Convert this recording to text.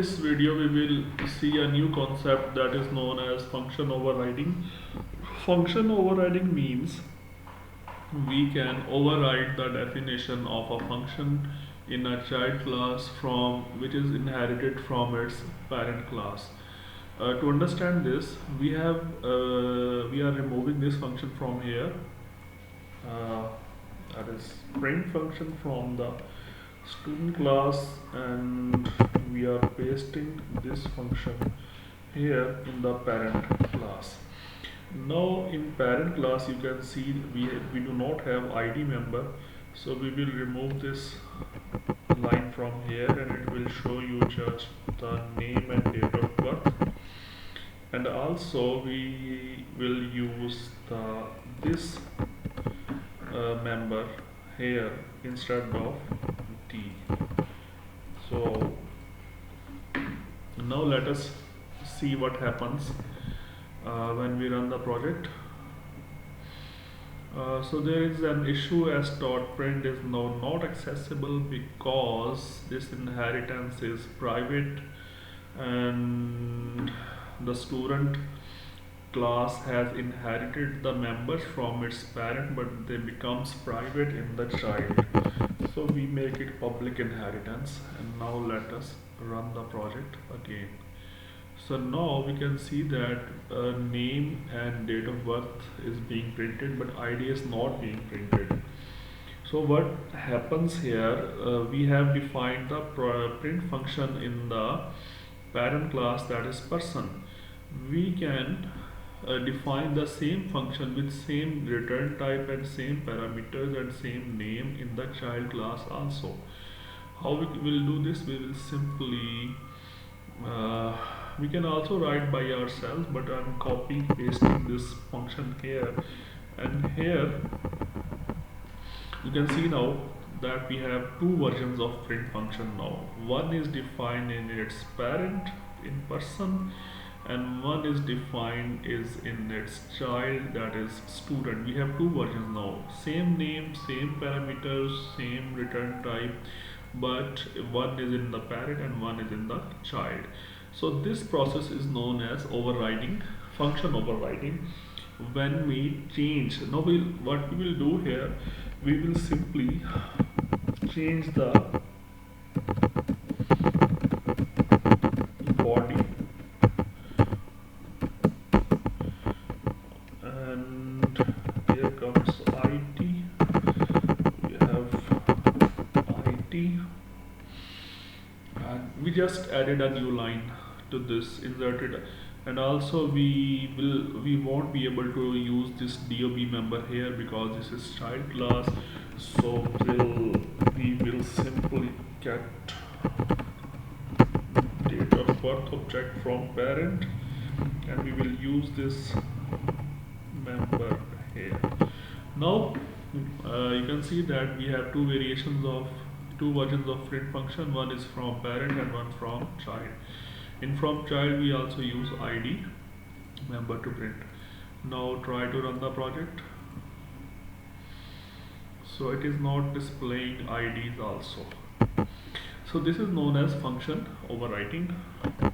This video we will see a new concept that is known as function overriding. Function overriding means we can override the definition of a function in a child class from which is inherited from its parent class. To understand this, we are removing this function from here. Uh, that is print function from the student class, and we are pasting this function here in the parent class. Now in parent class you can see we do not have id member, so we will remove this line from here and it will show you just the name and date of birth, and also we will use this member here instead of t. So now let us see what happens when we run the project. So there is an issue as .print is now not accessible because this inheritance is private and the student class has inherited the members from its parent, but they becomes private in the child. So we make it public inheritance, and now let us run the project again. So now we can see that name and date of birth is being printed, but ID is not being printed. So what happens here, we have defined the print function in the parent class, that is person. We can define the same function with same return type and same parameters and same name in the child class also. How we will do this? We will simply we can also write by ourselves, but I'm copy pasting this function here, and here you can see now that we have two versions of print function now. One is defined in its parent in person, and one is defined is in its child, that is student. We have two versions now, same name, same parameters, same return type, but one is in the parent and one is in the child. So this process is known as overriding, function overriding. When we change, now what we will do here, we will simply change the body, and here comes it. We have it, and we just added a new line to this, inserted, and also we won't be able to use this dob member here because this is child class. So we will simply get date of birth object from parent, and we will use this member here. Now you can see that we have two versions of print function. One is from parent and one from child. In from child we also use id member to print. Now try to run the project. So it is not displaying IDs also. So this is known as function overriding.